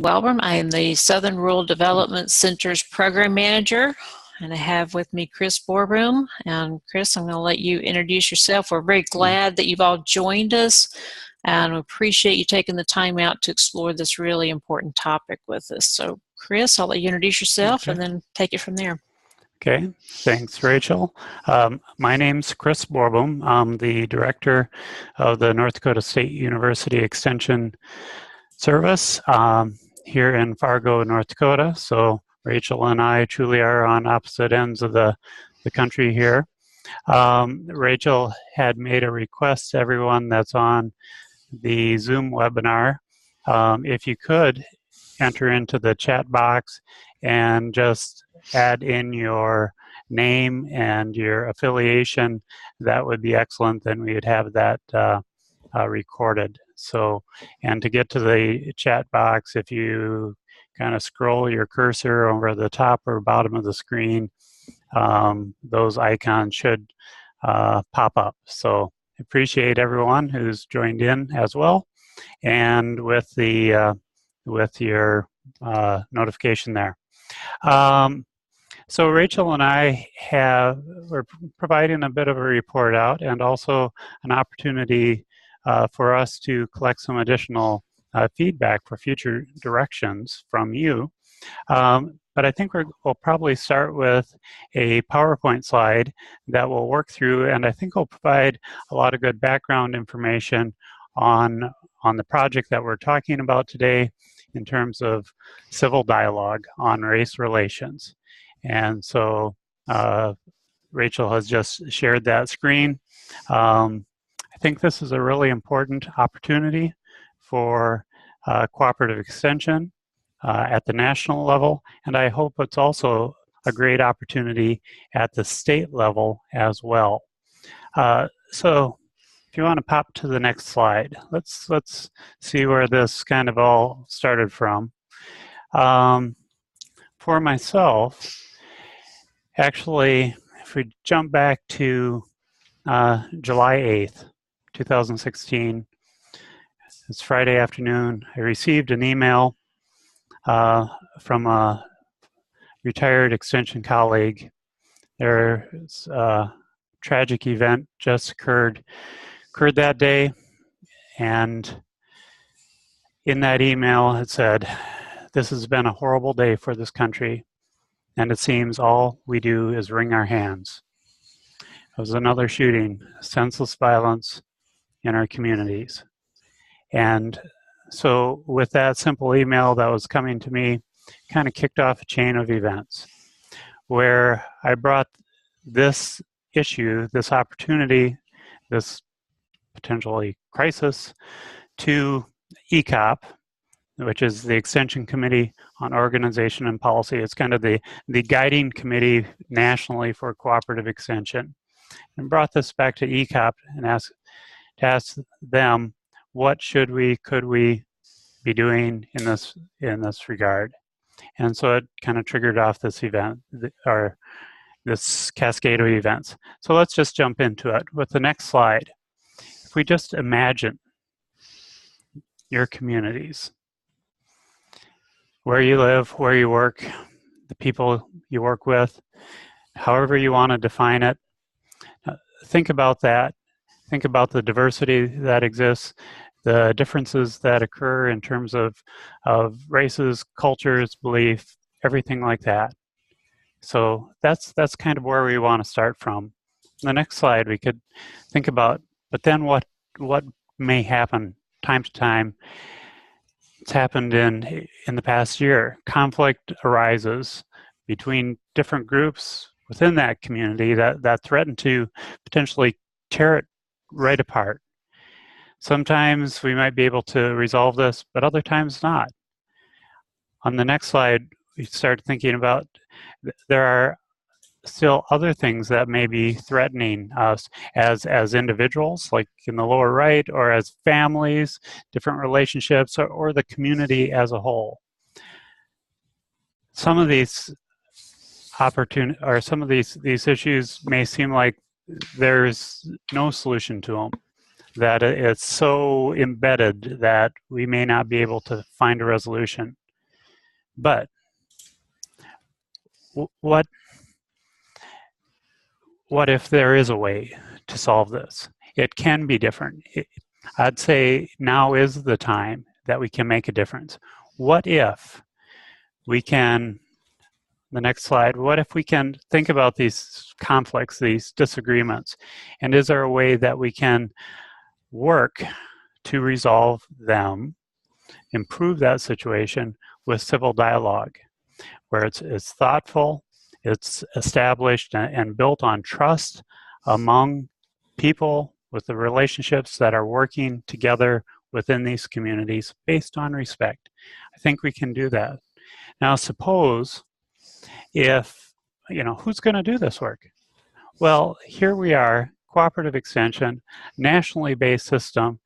Welborn. I am the Southern Rural Development Center's Program Manager, and I have with me Chris Borbroom. And Chris, I'm going to let you introduce yourself. We're very glad that you've all joined us, and we appreciate you taking the time out to explore this really important topic with us. So Chris, I'll let you introduce yourself and then take it from there. Okay, thanks, Rachel. My name's Chris Borbroom. I'm the director of the North Dakota State University Extension Service here in Fargo, North Dakota. So Rachel and I truly are on opposite ends of the country here. Rachel had made a request to everyone that's on the Zoom webinar. If you could enter into the chat box and just add in your name and your affiliation, that would be excellent. Then we would have that recorded. So, and to get to the chat box, if you kind of scroll your cursor over the top or bottom of the screen, those icons should pop up. So appreciate everyone who's joined in as well, and with the with your notification there. So Rachel and I we're providing a bit of a report out, and also an opportunity for us to collect some additional feedback for future directions from you. But I think we'll probably start with a PowerPoint slide that we'll work through, and I think will provide a lot of good background information on the project that we're talking about today in terms of civil dialogue on race relations. And so Rachel has just shared that screen. I think this is a really important opportunity for cooperative extension at the national level, and I hope it's also a great opportunity at the state level as well. So if you want to pop to the next slide, let's see where this kind of all started from. For myself, actually, if we jump back to July 8th, 2016, it's Friday afternoon, I received an email from a retired extension colleague. There's a tragic event just occurred that day, and in that email it said, "This has been a horrible day for this country, and it seems all we do is wring our hands." It was another shooting, senseless violence in our communities. And so with that simple email that was coming to me, kind of kicked off a chain of events where I brought this issue, this opportunity, this potentially crisis, to ECOP, which is the Extension Committee on Organization and Policy. It's kind of the guiding committee nationally for cooperative extension, and brought this back to ECOP and asked them, what could we be doing in this regard? And so it kind of triggered off this event, or this cascade of events. So let's just jump into it with the next slide. If we just imagine your communities, where you live, where you work, the people you work with, however you want to define it, think about that. Think about the diversity that exists, the differences that occur in terms of races, cultures, belief, everything like that. So that's kind of where we want to start from. The next slide, we could think about, but then what may happen time to time. It's happened in the past year. Conflict arises between different groups within that community that threaten to potentially tear it right apart. Sometimes we might be able to resolve this, but other times not. On the next slide, we start thinking about there are still other things that may be threatening us as individuals, like in the lower right, or as families, different relationships, or the community as a whole. Some of these these issues may seem like there's no solution to them, that it's so embedded that we may not be able to find a resolution. But what if there is a way to solve this? It can be different. I'd say now is the time that we can make a difference. What if we can, the next slide, what if we can think about these conflicts, these disagreements, and is there a way that we can work to resolve them, improve that situation with civil dialogue, where it's thoughtful, it's established and built on trust among people with the relationships that are working together within these communities based on respect. I think we can do that. Now, suppose if, who's going to do this work? Well, here we are, cooperative extension, nationally based system,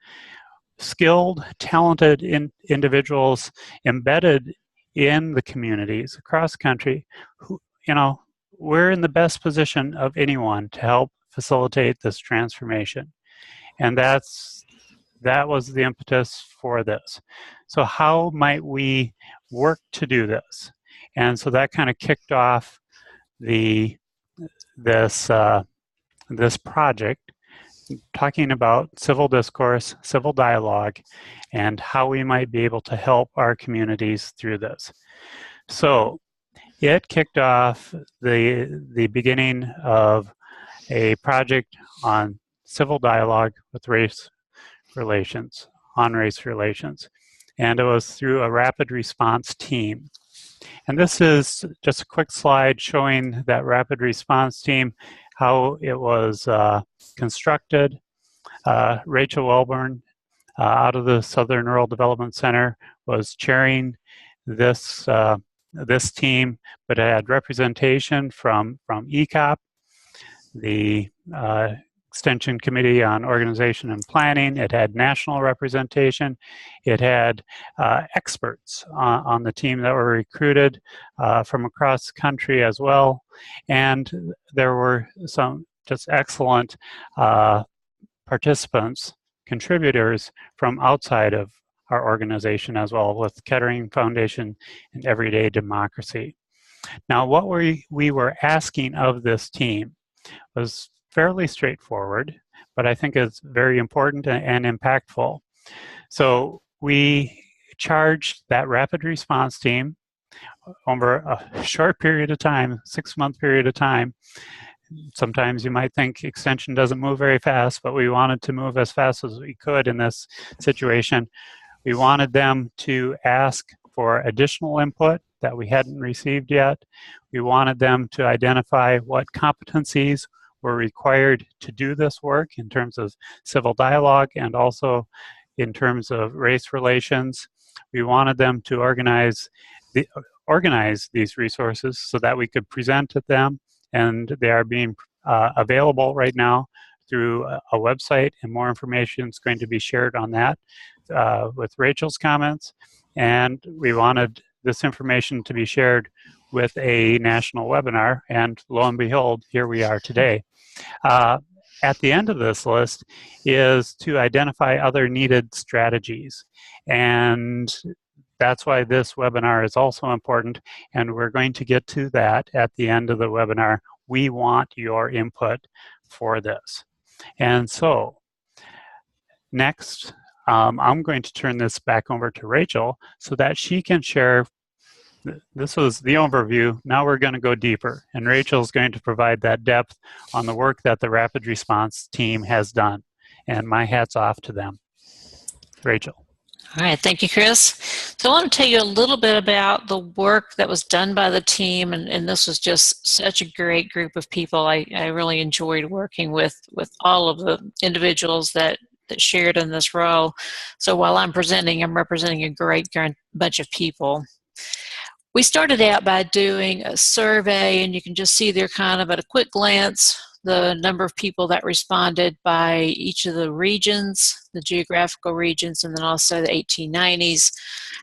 skilled, talented individuals embedded in the communities across the country who, we're in the best position of anyone to help facilitate this transformation. And that was the impetus for this. So how might we work to do this? And so that kind of kicked off this project, talking about civil discourse, civil dialogue, and how we might be able to help our communities through this. So it kicked off the beginning of a project on civil dialogue with race relations, on race relations. And it was through a rapid response team. And this is just a quick slide showing that rapid response team, how it was constructed. Rachel Welborn out of the Southern Rural Development Center was chairing this team, but it had representation from ECOP, the Extension Committee on Organization and Planning. It had national representation. It had experts on the team that were recruited from across the country as well. And there were some just excellent participants, contributors from outside of our organization as well, with Kettering Foundation and Everyday Democracy. Now, what we were asking of this team was fairly straightforward, but I think it's very important and impactful. So we charged that rapid response team over a short period of time, 6-month period of time. Sometimes you might think extension doesn't move very fast, but we wanted to move as fast as we could in this situation. We wanted them to ask for additional input that we hadn't received yet. We wanted them to identify what competencies were required to do this work in terms of civil dialogue and also in terms of race relations. We wanted them to organize these resources so that we could present to them, and they are being available right now through a website, and more information is going to be shared on that with Rachel's comments. And we wanted this information to be shared with a national webinar, and lo and behold, here we are today. At the end of this list is to identify other needed strategies, and that's why this webinar is also important, and we're going to get to that at the end of the webinar. We want your input for this. And so, next, I'm going to turn this back over to Rachel so that she can share. This was the overview. Now we're going to go deeper, and Rachel's going to provide that depth on the work that the rapid response team has done, and my hat's off to them. Rachel. All right, thank you, Chris. So I want to tell you a little bit about the work that was done by the team, and this was just such a great group of people. I really enjoyed working with all of the individuals that shared in this role. So while I'm presenting, I'm representing a great bunch of people. We started out by doing a survey, and you can just see there kind of at a quick glance the number of people that responded by each of the regions, the geographical regions, and then also the 1890s.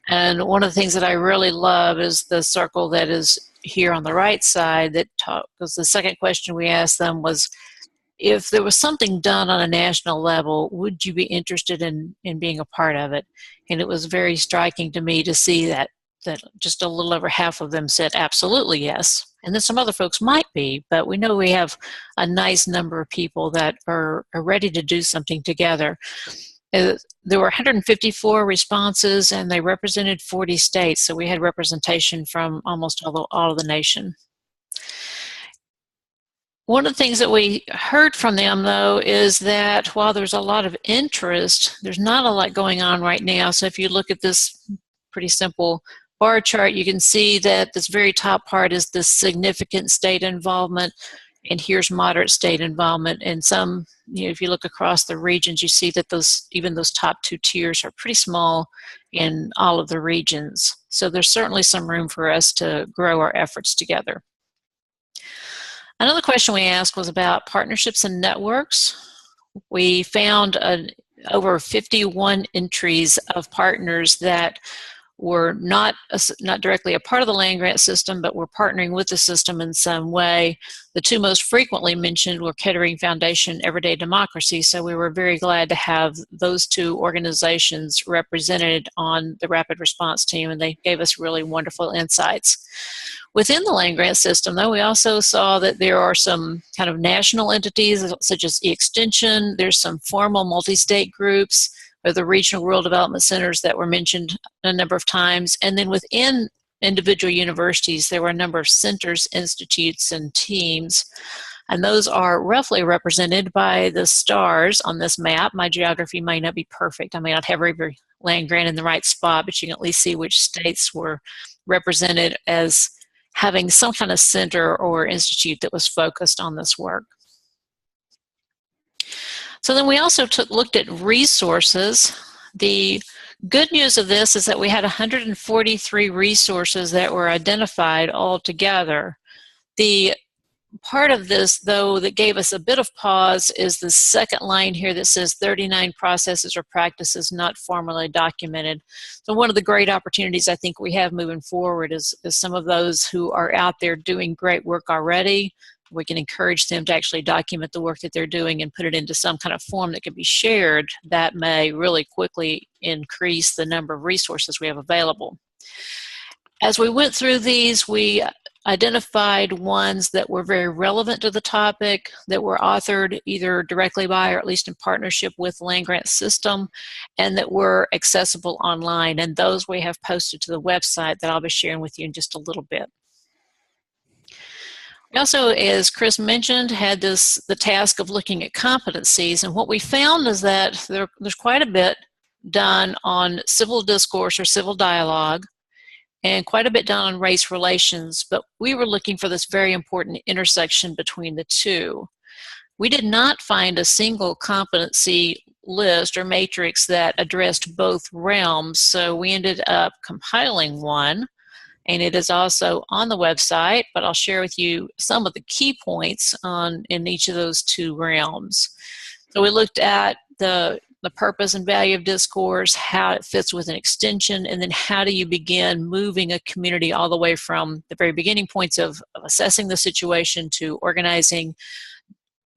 And one of the things that I really love is the circle that is here on the right side that because the second question we asked them was, if there was something done on a national level, would you be interested in being a part of it? And it was very striking to me to see that that just a little over half of them said absolutely yes. And then some other folks might be, but we know we have a nice number of people that are ready to do something together. There were 154 responses, and they represented 40 states, so we had representation from almost all of the nation. One of the things that we heard from them, though, is that while there's a lot of interest, there's not a lot going on right now. So if you look at this pretty simple bar chart, you can see that this very top part is the significant state involvement, and here's moderate state involvement. And some, if you look across the regions, you see that even those top two tiers are pretty small in all of the regions. So there's certainly some room for us to grow our efforts together. Another question we asked was about partnerships and networks. We found over 51 entries of partners that were not directly a part of the land grant system, but were partnering with the system in some way. The two most frequently mentioned were Kettering Foundation, Everyday Democracy, so we were very glad to have those two organizations represented on the rapid response team, and they gave us really wonderful insights. Within the land grant system, though, we also saw that there are some kind of national entities, such as E-Extension. There's some formal multi-state groups, or the regional rural development centers that were mentioned a number of times. And then within individual universities, there were a number of centers, institutes, and teams. And those are roughly represented by the stars on this map. My geography may not be perfect. I may not have every land grant in the right spot, but you can at least see which states were represented as having some kind of center or institute that was focused on this work. So then we also looked at resources. The good news of this is that we had 143 resources that were identified altogether. The part of this, though, that gave us a bit of pause is the second line here that says 39 processes or practices not formally documented. So one of the great opportunities I think we have moving forward is some of those who are out there doing great work already. We can encourage them to actually document the work that they're doing and put it into some kind of form that can be shared. That may really quickly increase the number of resources we have available. As we went through these, we identified ones that were very relevant to the topic, that were authored either directly by or at least in partnership with the land grant system, and that were accessible online. And those we have posted to the website that I'll be sharing with you in just a little bit. We also, as Chris mentioned, had the task of looking at competencies, and what we found is that there's quite a bit done on civil discourse or civil dialogue, and quite a bit done on race relations, but we were looking for this very important intersection between the two. We did not find a single competency list or matrix that addressed both realms, so we ended up compiling one, and it is also on the website, but I'll share with you some of the key points in each of those two realms. So we looked at the purpose and value of discourse, how it fits with an extension, and then how do you begin moving a community all the way from the very beginning points of assessing the situation to organizing,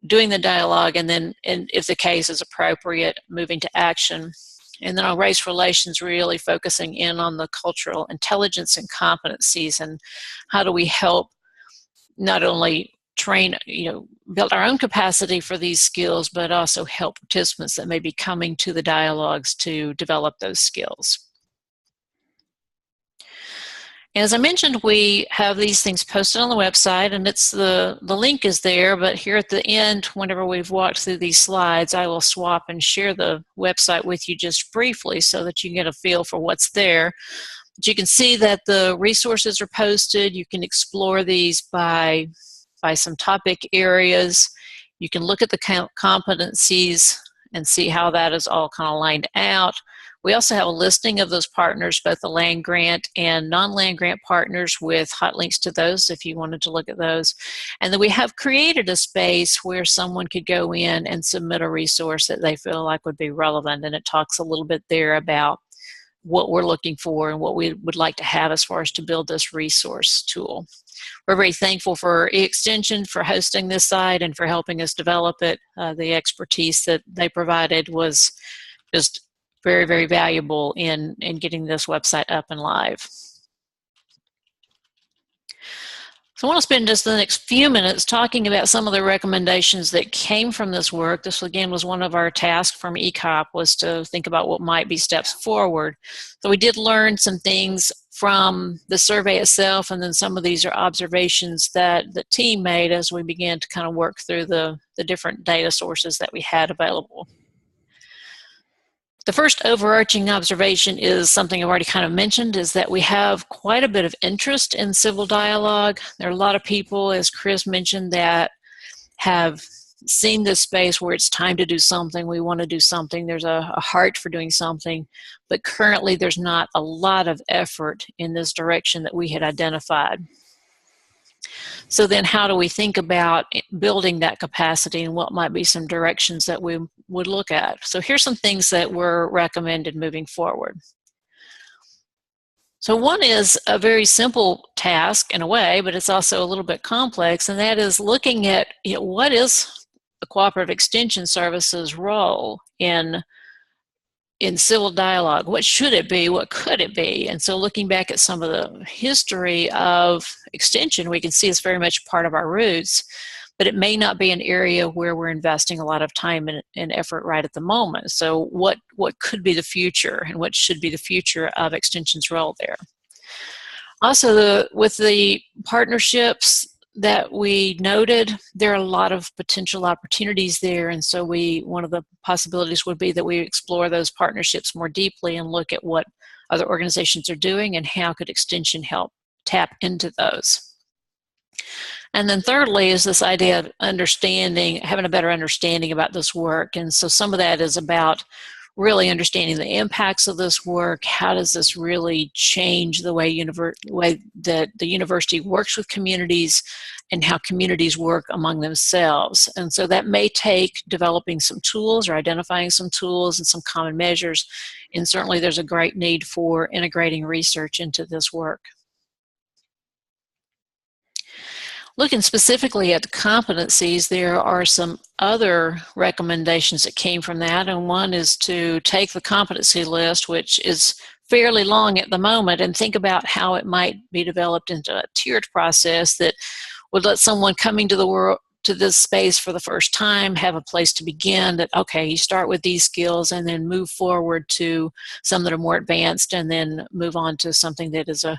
doing the dialogue, and then, if the case is appropriate, moving to action. And then on race relations, really focusing in on the cultural intelligence and competencies, and how do we help not only train, build our own capacity for these skills, but also help participants that may be coming to the dialogues to develop those skills. As I mentioned, we have these things posted on the website, and the link is there, but here at the end, whenever we've walked through these slides, I will swap and share the website with you just briefly so that you can get a feel for what's there. But you can see that the resources are posted. You can explore these by some topic areas. You can look at the competencies and see how that is all kind of lined out. We also have a listing of those partners, both the land grant and non-land grant partners, with hot links to those if you wanted to look at those. And then we have created a space where someone could go in and submit a resource that they feel like would be relevant, and it talks a little bit there about what we're looking for and what we would like to have as far as to build this resource tool. We're very thankful for E-Extension for hosting this site and for helping us develop it. The expertise that they provided was just very, very valuable in getting this website up and live. So I want to spend just the next few minutes talking about some of the recommendations that came from this work. This, again, was one of our tasks from ECOP, was to think about what might be steps forward. So we did learn some things from the survey itself, and then some of these are observations that the team made as we began to kind of work through the different data sources that we had available. The first overarching observation is something I've already kind of mentioned, is that we have quite a bit of interest in civil dialogue. There are a lot of people, as Chris mentioned, that have seen this space where it's time to do something. We want to do something. There's a heart for doing something, but currently there's not a lot of effort in this direction that we had identified. So then how do we think about building that capacity, and what might be some directions that we would look at? So here's some things that were recommended moving forward. So one is a very simple task in a way, but it's also a little bit complex, and that is looking at, what is the Cooperative Extension Service's role in civil dialogue? What should it be? What could it be? And so looking back at some of the history of extension, we can see it's very much part of our roots, but it may not be an area where we're investing a lot of time and effort right at the moment. So what could be the future, and what should be the future of extension's role there? Also, with the partnerships that we noted, there are a lot of potential opportunities there, and so one of the possibilities would be that we explore those partnerships more deeply and look at what other organizations are doing and how could extension help tap into those. And then thirdly is this idea of having a better understanding about this work. And so some of that is about really understanding the impacts of this work. How does this really change the way that the university works with communities, and how communities work among themselves? And so that may take developing some tools, or identifying some tools and some common measures. And certainly there's a great need for integrating research into this work. Looking specifically at the competencies, there are some other recommendations that came from that, and one is to take the competency list, which is fairly long at the moment, and think about how it might be developed into a tiered process that would let someone coming to this space for the first time have a place to begin. That, okay, you start with these skills and then move forward to some that are more advanced, and then move on to something that is a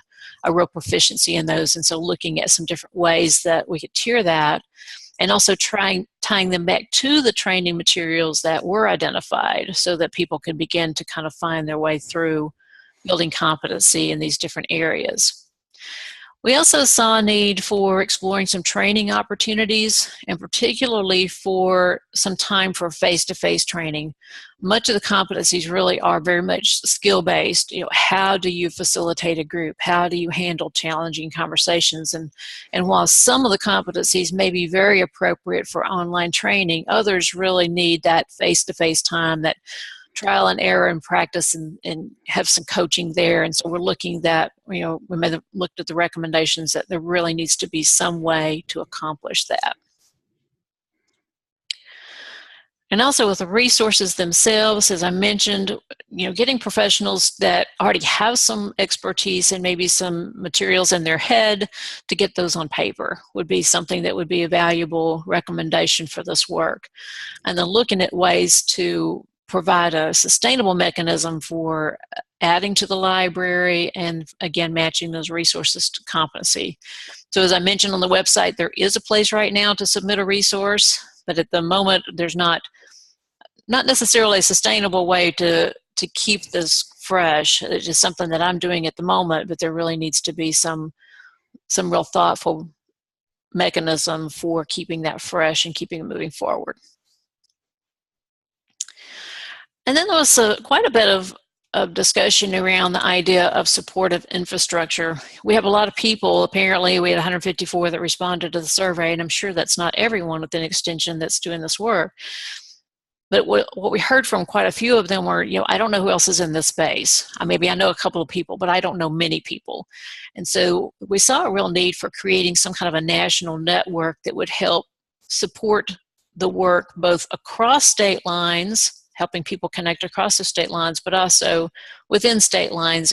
real proficiency in those. And so looking at some different ways that we could tier that, and also tying them back to the training materials that were identified, so that people can begin to kind of find their way through building competency in these different areas. We also saw a need for exploring some training opportunities, and particularly for some time for face-to-face training. Much of the competencies really are very much skill-based. How do you facilitate a group? How do you handle challenging conversations? And while some of the competencies may be very appropriate for online training, others really need that face-to-face time, that trial and error and practice, and have some coaching there. And so we're looking that, we may have looked at the recommendations that there really needs to be some way to accomplish that. And also with the resources themselves, as I mentioned, getting professionals that already have some expertise and maybe some materials in their head to get those on paper would be something that would be a valuable recommendation for this work. And then looking at ways to provide a sustainable mechanism for adding to the library, and again, matching those resources to competency. So as I mentioned on the website, there is a place right now to submit a resource, but at the moment there's not necessarily a sustainable way to keep this fresh. It's just something that I'm doing at the moment, but there really needs to be some real thoughtful mechanism for keeping that fresh and keeping it moving forward. And then there was quite a bit of discussion around the idea of supportive infrastructure. We have a lot of people. Apparently we had 154 that responded to the survey, and I'm sure that's not everyone within Extension that's doing this work. But what we heard from quite a few of them were, I don't know who else is in this space. Maybe I know a couple of people, but I don't know many people. And so we saw a real need for creating some kind of a national network that would help support the work both across state lines, helping people connect across the state lines, but also within state lines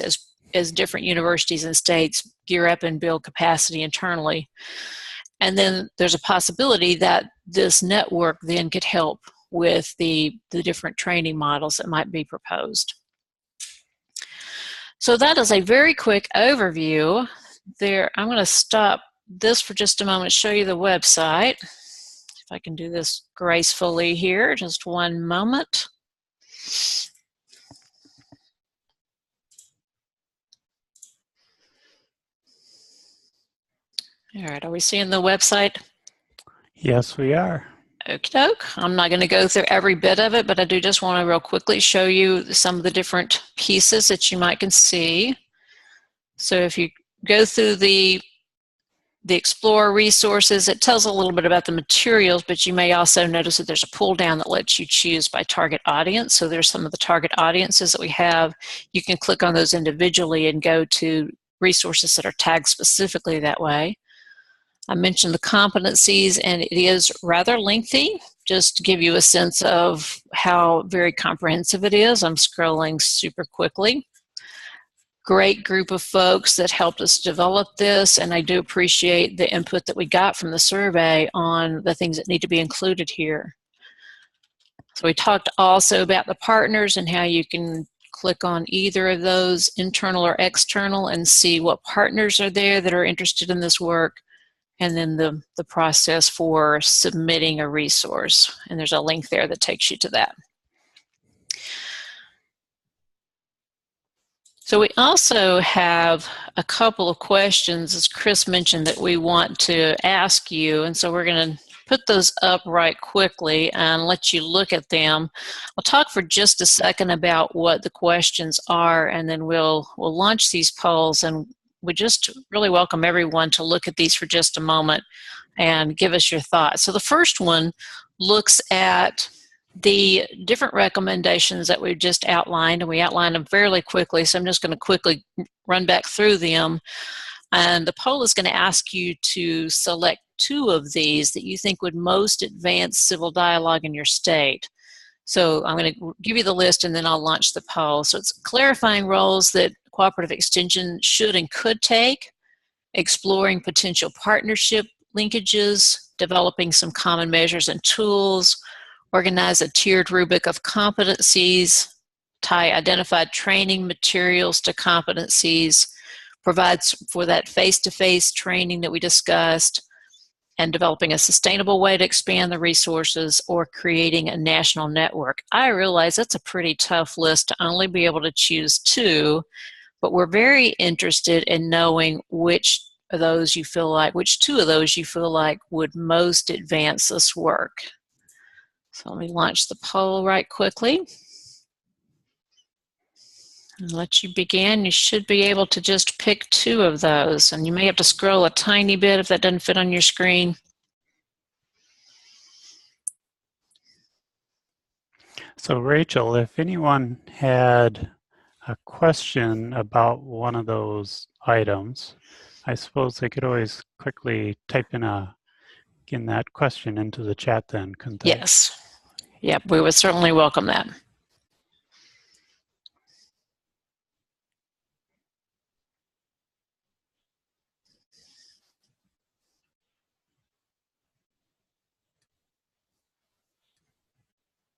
as different universities and states gear up and build capacity internally. And then there's a possibility that this network then could help with the different training models that might be proposed. So that is a very quick overview. I'm going to stop this for just a moment, show you the website. If I can do this gracefully here, just one moment. All right, are we seeing the website? Yes, we are. Okie doke. I'm not going to go through every bit of it, but I do just want to real quickly show you some of the different pieces that you might can see. So if you go through the Explore resources, it tells a little bit about the materials, but you may also notice that there's a pull down that lets you choose by target audience. So there's some of the target audiences that we have. You can click on those individually and go to resources that are tagged specifically that way. I mentioned the competencies, and it is rather lengthy, just to give you a sense of how very comprehensive it is. I'm scrolling super quickly. Great group of folks that helped us develop this, and I do appreciate the input that we got from the survey on the things that need to be included here. So we talked also about the partners and how you can click on either of those, internal or external, and see what partners are there that are interested in this work, and then the process for submitting a resource. And there's a link there that takes you to that. So we also have a couple of questions, as Chris mentioned, that we want to ask you. And so we're going to put those up right quickly and let you look at them. I'll talk for just a second about what the questions are, and then we'll launch these polls. And we just really welcome everyone to look at these for just a moment and give us your thoughts. So the first one looks at the different recommendations that we've just outlined, and we outlined them fairly quickly, so I'm just going to quickly run back through them. And the poll is going to ask you to select 2 of these that you think would most advance civil dialogue in your state. So I'm going to give you the list and then I'll launch the poll. So it's clarifying roles that cooperative extension should and could take, exploring potential partnership linkages, developing some common measures and tools, organize a tiered rubric of competencies, tie identified training materials to competencies, provides for that face-to-face training that we discussed, and developing a sustainable way to expand the resources, or creating a national network. I realize that's a pretty tough list to only be able to choose 2, but we're very interested in knowing which 2 of those you feel like would most advance this work. So let me launch the poll right quickly and let you begin. You should be able to just pick 2 of those, and you may have to scroll a tiny bit if that doesn't fit on your screen. So Rachel, if anyone had a question about one of those items, I suppose they could always quickly type in that question into the chat then, couldn't they? Yes. Yep, we would certainly welcome that.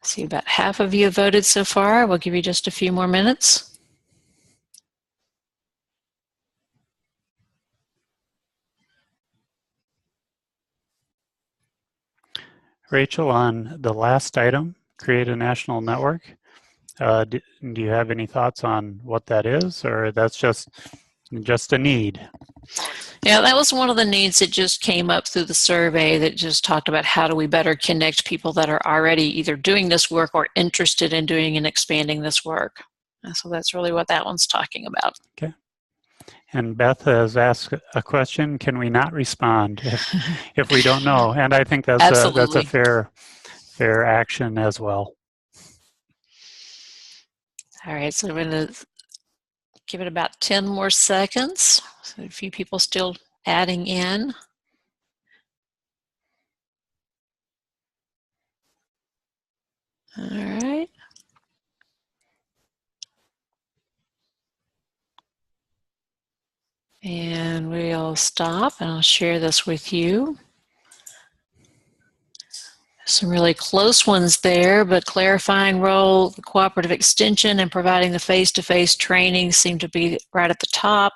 See, about half of you have voted so far. We'll give you just a few more minutes. Rachel, on the last item, create a national network, do you have any thoughts on what that is, or that's just a need? Yeah, that was one of the needs that just came up through the survey, that just talked about how do we better connect people that are already either doing this work or interested in doing and expanding this work. And so that's really what that one's talking about. Okay. And Beth has asked a question, can we not respond if we don't know? And I think that's a fair action as well. All right, so I'm going to give it about 10 more seconds. So a few people still adding in. All right. And we'll stop and I'll share this with you. Some really close ones there, but clarifying role, the cooperative extension, and providing the face-to-face training seem to be right at the top,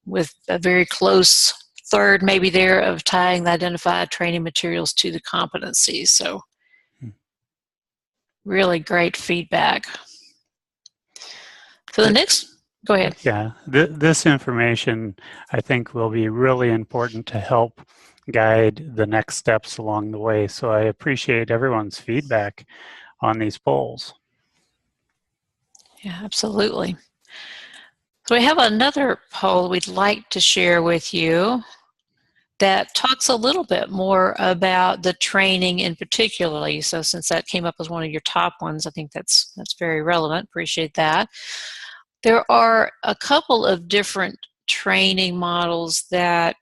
with a very close third maybe there of tying the identified training materials to the competencies. So really great feedback. So the next, go ahead. Yeah, this information I think will be really important to help guide the next steps along the way. So I appreciate everyone's feedback on these polls. Yeah, absolutely. So we have another poll we'd like to share with you that talks a little bit more about the training in particularly. So since that came up as one of your top ones, I think that's very relevant. Appreciate that. There are a couple of different training models that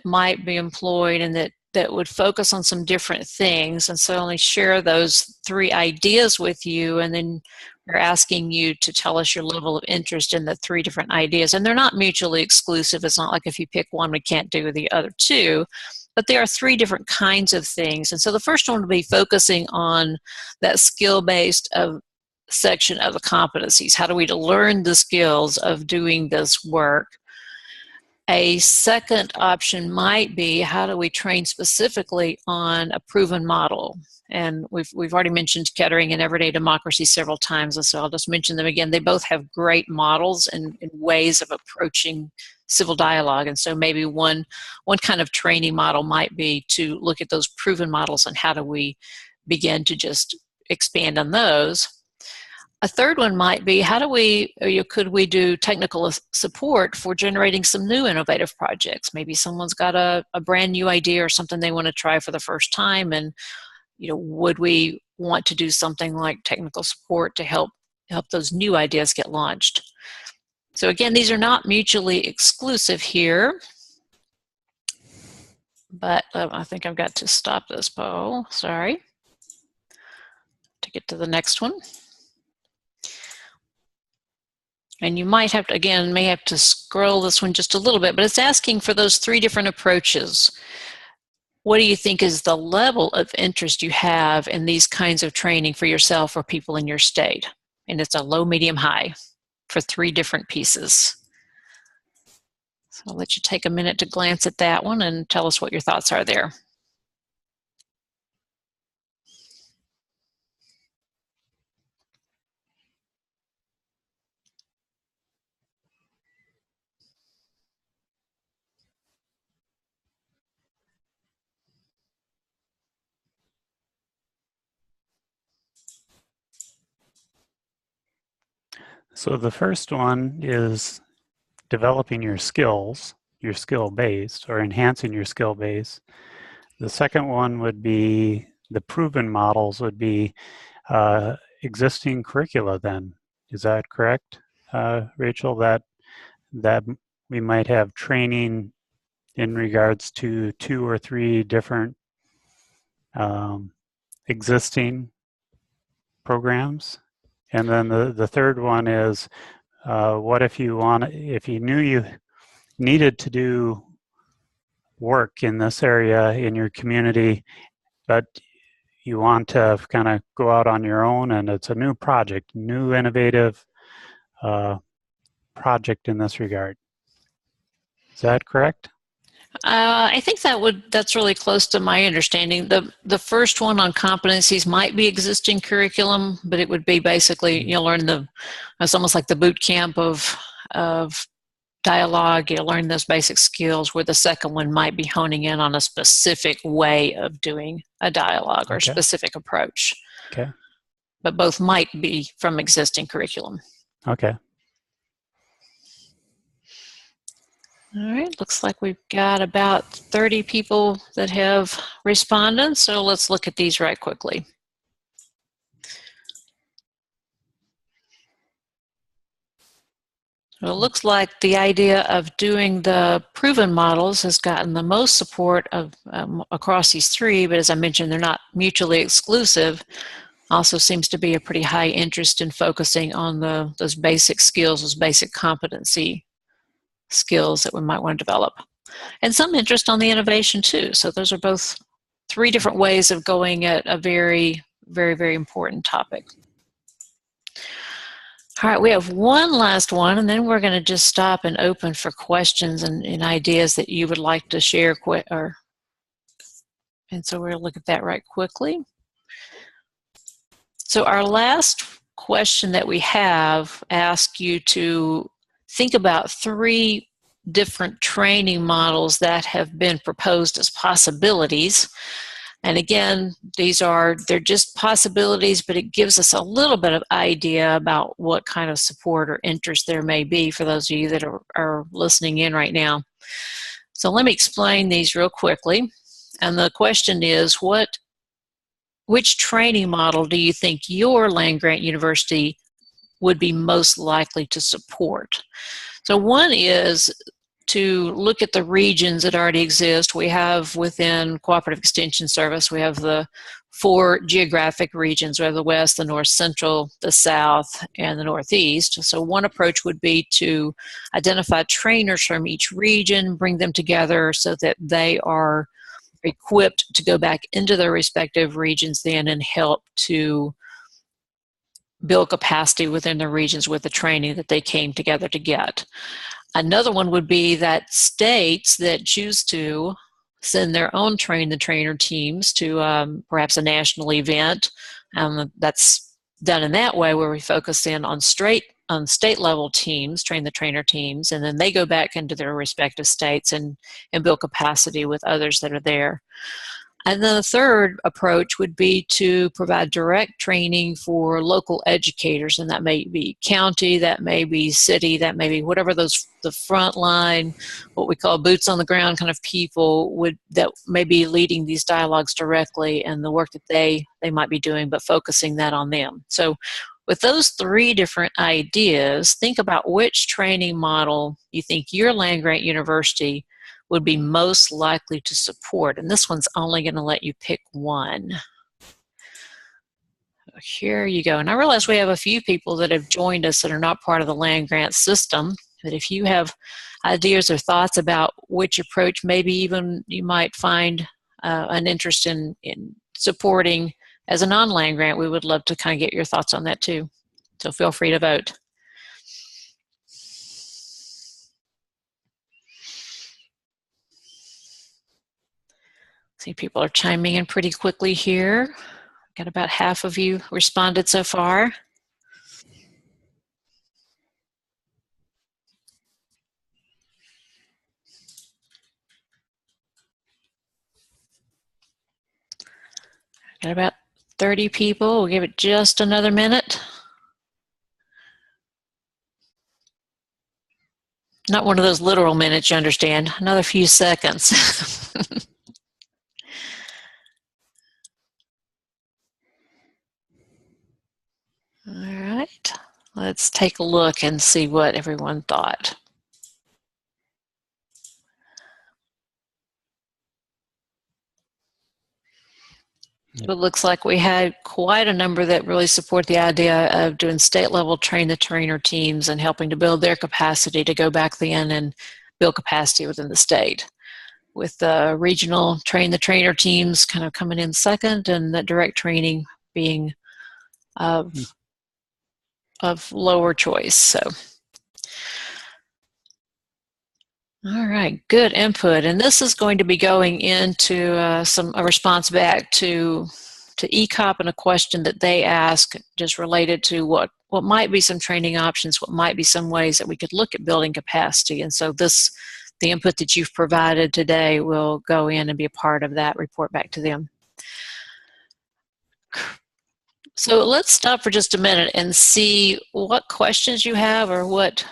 might be employed and that would focus on some different things. And so I only share those 3 ideas with you, and then we're asking you to tell us your level of interest in the 3 different ideas. And they're not mutually exclusive. It's not like if you pick one, we can't do the other 2. But there are 3 different kinds of things. And so the first one will be focusing on that skill-based section of the competencies. How do we learn the skills of doing this work? A second option might be, how do we train specifically on a proven model? And we've already mentioned Kettering and Everyday Democracy several times, and so I'll just mention them again. They both have great models and ways of approaching civil dialogue. And so maybe one kind of training model might be to look at those proven models and how do we begin to just expand on those. A third one might be, could we do technical support for generating some new innovative projects? Maybe someone's got a brand new idea or something they want to try for the first time, and would we want to do something like technical support to help those new ideas get launched? So again, these are not mutually exclusive here, but I think I've got to stop this poll, sorry, to get to the next one. And you might have to, again, may have to scroll this one just a little bit, but it's asking for those 3 different approaches. What do you think is the level of interest you have in these kinds of training for yourself or people in your state? And it's a low, medium, high for 3 different pieces. So I'll let you take a minute to glance at that one and tell us what your thoughts are there. So the first one is developing your skills, your skill base, or enhancing your skill base. The second one would be the proven models would be existing curricula then. Is that correct, Rachel, that we might have training in regards to 2 or 3 different existing programs? And then the third one is, what if you knew you needed to do work in this area in your community, but you want to kind of go out on your own and it's a new project, new innovative project in this regard. Is that correct? I think that's really close to my understanding. The first one on competencies might be existing curriculum, but it would be basically learn it's almost like the boot camp of dialogue. Learn those basic skills. Where the second one might be honing in on a specific way of doing a dialogue or Okay. specific approach. Okay. But both might be from existing curriculum. Okay. All right, looks like we've got about 30 people that have responded, so let's look at these right quickly. Well, it looks like the idea of doing the proven models has gotten the most support of across these 3, but as I mentioned, they're not mutually exclusive. Also seems to be a pretty high interest in focusing on those basic skills, those basic competency skills that we might want to develop. And some interest on the innovation too. So those are both 3 different ways of going at a very, very, very important topic. All right, we have one last one, and then we're going to just stop and open for questions and ideas that you would like to share. And so we're going to look at that right quickly. So our last question that we have asks you to think about 3 different training models that have been proposed as possibilities. And again, they're just possibilities, but it gives us a little bit of idea about what kind of support or interest there may be for those of you that are listening in right now. So let me explain these real quickly. And the question is, which training model do you think your land-grant university would be most likely to support? So one is to look at the regions that already exist. We have within Cooperative Extension Service, we have the 4 geographic regions. We have the West, the North Central, the South, and the Northeast. So one approach would be to identify trainers from each region, bring them together so that they are equipped to go back into their respective regions then and help to build capacity within their regions with the training that they came together to get. Another one would be that states that choose to send their own train-the-trainer teams to perhaps a national event. That's done in that way where we focus in on state-level teams, train-the-trainer teams, and then they go back into their respective states and build capacity with others that are there. And then the third approach would be to provide direct training for local educators, and that may be county, that may be city, that may be whatever the front line, what we call boots on the ground kind of people that may be leading these dialogues directly and the work that they might be doing, but focusing that on them. So with those 3 different ideas, think about which training model you think your land-grant university would be most likely to support. And this one's only going to let you pick one. Here you go. And I realize we have a few people that have joined us that are not part of the land-grant system. But if you have ideas or thoughts about which approach maybe even you might find an interest in supporting as a non-land grant, we would love to kind of get your thoughts on that too. So feel free to vote. See, people are chiming in pretty quickly here. Got about half of you responded so far. Got about 30 people. We'll give it just another minute. Not one of those literal minutes, you understand. Another few seconds. All right, let's take a look and see what everyone thought. It looks like we had quite a number that really support the idea of doing state-level train-the-trainer teams and helping to build their capacity to go back then and build capacity within the state. With the regional train-the-trainer teams kind of coming in second, and the direct training being of lower choice. So, all right, good input. And this is going to be going into a response back to ECOP and a question that they ask just related to what might be some training options, what might be some ways that we could look at building capacity. And so the input that you've provided today will go in and be a part of that report back to them. So let's stop for just a minute and see what questions you have or what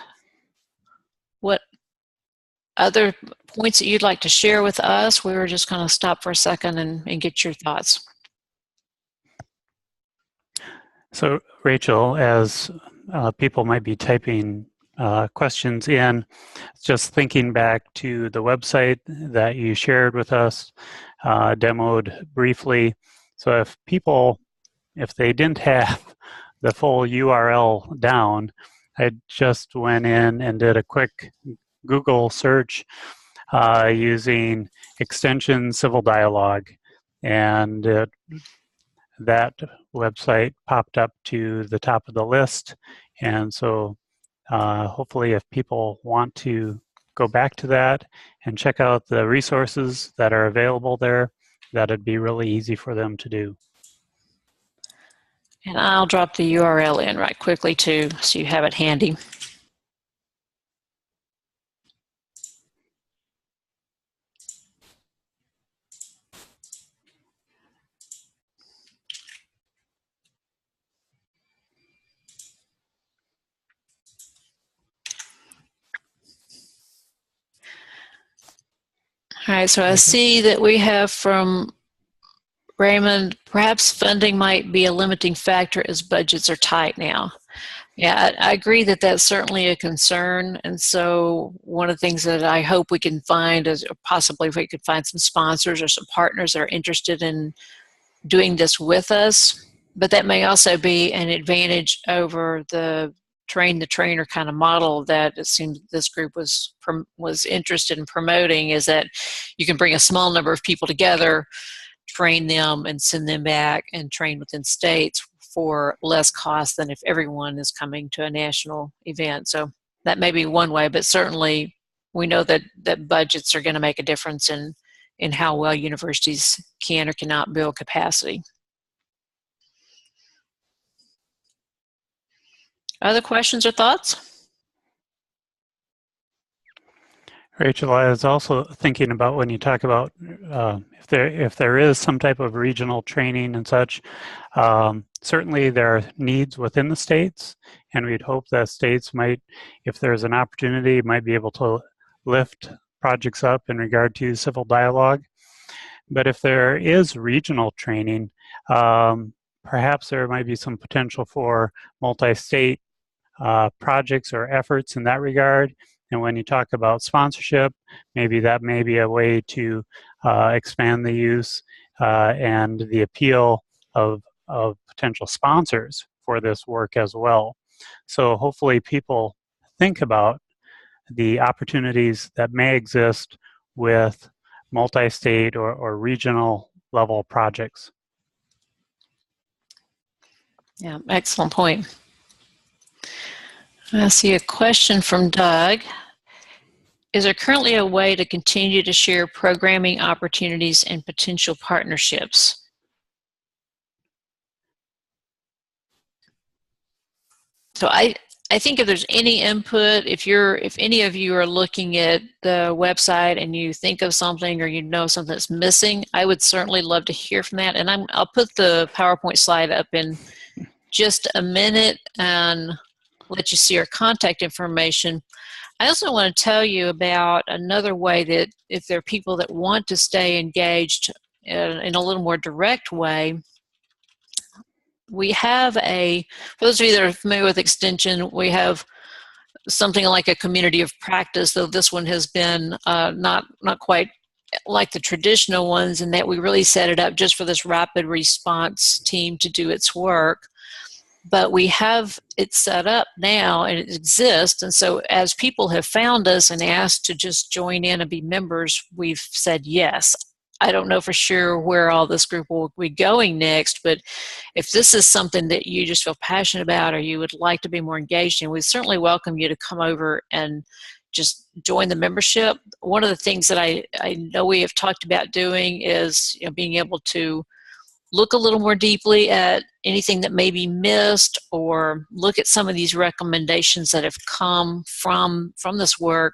other points that you'd like to share with us. We were just going to stop for a second and get your thoughts. So Rachel, as people might be typing questions in, just thinking back to the website that you shared with us, demoed briefly. So if they didn't have the full URL down, I just went in and did a quick Google search using extension civil dialogue, and that website popped up to the top of the list. And so hopefully if people want to go back to that and check out the resources that are available there, that'd be really easy for them to do. And I'll drop the URL in right quickly too, so you have it handy. All right, so I see that we have from Raymond, perhaps funding might be a limiting factor as budgets are tight now. Yeah, I agree that that's certainly a concern. And so one of the things that I hope we can find is possibly if we could find some sponsors or some partners that are interested in doing this with us. But that may also be an advantage over the train the trainer kind of model that it seems this group was interested in promoting, is that you can bring a small number of people together, train them and send them back and train within states for less cost than if everyone is coming to a national event. So that may be one way, but certainly we know that budgets are going to make a difference in how well universities can or cannot build capacity. Other questions or thoughts? Rachel, I was also thinking about when you talk about if there is some type of regional training and such, certainly there are needs within the states, and we'd hope that states might, if there's an opportunity, might be able to lift projects up in regard to civil dialogue. But if there is regional training, perhaps there might be some potential for multi-state projects or efforts in that regard. And when you talk about sponsorship, maybe that may be a way to expand the use and the appeal of potential sponsors for this work as well. So hopefully people think about the opportunities that may exist with multi-state or regional level projects. Yeah, excellent point. I see a question from Doug. Is there currently a way to continue to share programming opportunities and potential partnerships? So I think if there's any input, if any of you are looking at the website and you think of something or you know something that's missing, I would certainly love to hear from that. And I'll put the PowerPoint slide up in just a minute and let you see our contact information. I also want to tell you about another way that if there are people that want to stay engaged in a little more direct way, we have for those of you that are familiar with Extension, we have something like a community of practice, though this one has been not quite like the traditional ones, in that we really set it up just for this rapid response team to do its work. But we have it set up now and it exists. And so as people have found us and asked to just join in and be members, we've said yes. I don't know for sure where all this group will be going next, but if this is something that you just feel passionate about or you would like to be more engaged in, we certainly welcome you to come over and just join the membership. One of the things that I know we have talked about doing is being able to look a little more deeply at anything that may be missed, or look at some of these recommendations that have come from this work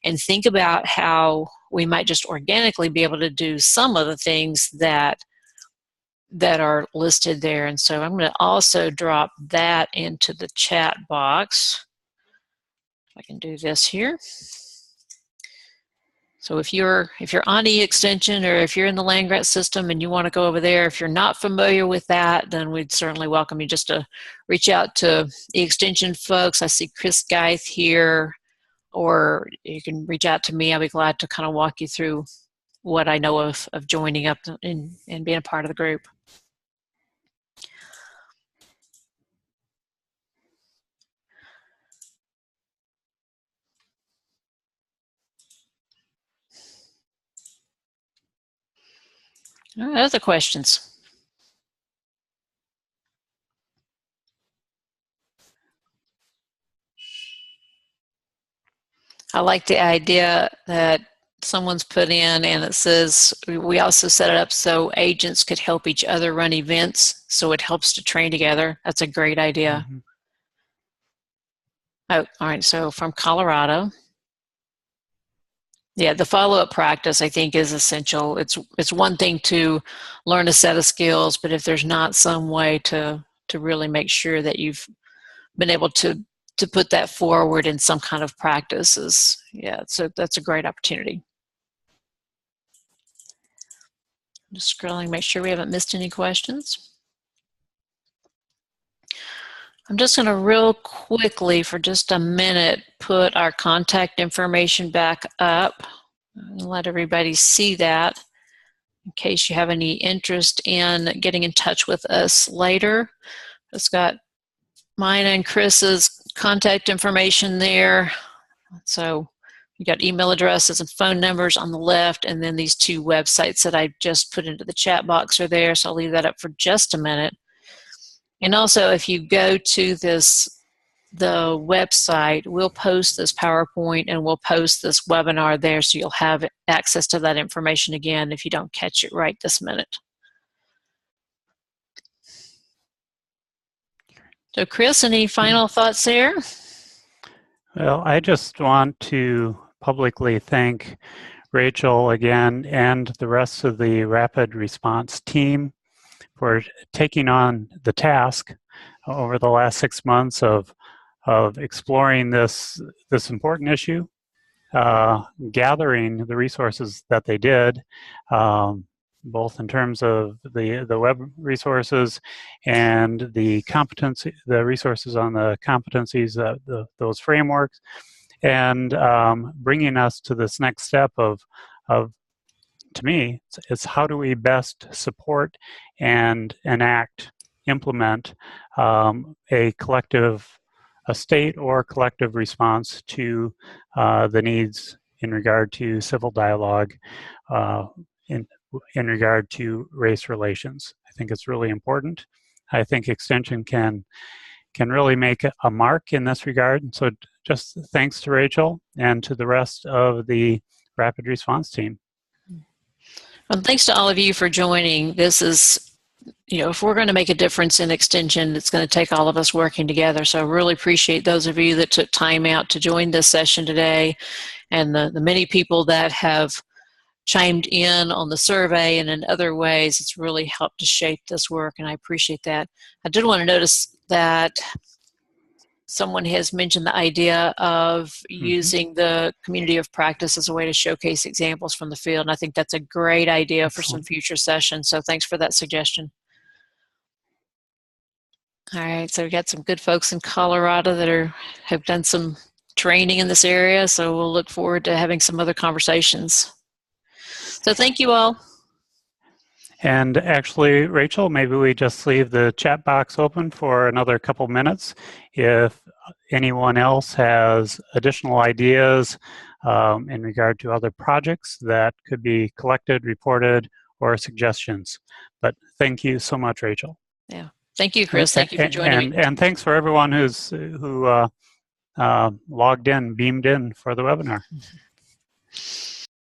and think about how we might just organically be able to do some of the things that are listed there. And so I'm going to also drop that into the chat box. I can do this here. So if you're on eExtension, or if you're in the land-grant system and you want to go over there, if you're not familiar with that, then we'd certainly welcome you just to reach out to eExtension folks. I see Chris Geith here, or you can reach out to me. I'll be glad to kind of walk you through what I know of joining up and being a part of the group. All right, other questions? I like the idea that someone's put in and it says we also set it up so agents could help each other run events, so it helps to train together. That's a great idea. Mm-hmm. Oh, all right, so from Colorado. Yeah, the follow-up practice I think is essential. It's one thing to learn a set of skills, but if there's not some way to really make sure that you've been able to put that forward in some kind of practices, yeah, so that's a great opportunity. Just scrolling, make sure we haven't missed any questions. I'm just going to real quickly, for just a minute, put our contact information back up and let everybody see that in case you have any interest in getting in touch with us later. It's got mine and Chris's contact information there. So you got email addresses and phone numbers on the left, and then these two websites that I just put into the chat box are there, so I'll leave that up for just a minute. And also, if you go to the website, we'll post this PowerPoint and we'll post this webinar there, so you'll have access to that information again if you don't catch it right this minute. So Chris, any final thoughts there? Well, I just want to publicly thank Rachel again and the rest of the rapid response team for taking on the task over the last 6 months of exploring this important issue, gathering the resources that they did, both in terms of the web resources and the resources on the competencies, those frameworks, and bringing us to this next step of to me, it's how do we best support and enact, implement a state or collective response to the needs in regard to civil dialogue, in regard to race relations. I think it's really important. I think Extension can really make a mark in this regard. And so just thanks to Rachel and to the rest of the rapid response team. Well, thanks to all of you for joining. This is, if we're going to make a difference in Extension, it's going to take all of us working together. So I really appreciate those of you that took time out to join this session today, and the many people that have chimed in on the survey and in other ways. It's really helped to shape this work, and I appreciate that. I did want to notice that someone has mentioned the idea of using the community of practice as a way to showcase examples from the field, and I think that's a great idea for some future sessions, so thanks for that suggestion. All right, so we've got some good folks in Colorado that have done some training in this area, so we'll look forward to having some other conversations. So thank you all. And actually, Rachel, maybe we just leave the chat box open for another couple minutes. If anyone else has additional ideas in regard to other projects that could be collected, reported, or suggestions. But thank you so much, Rachel. Yeah, thank you, Chris. Thank you for joining me. And thanks for everyone who logged in, beamed in for the webinar.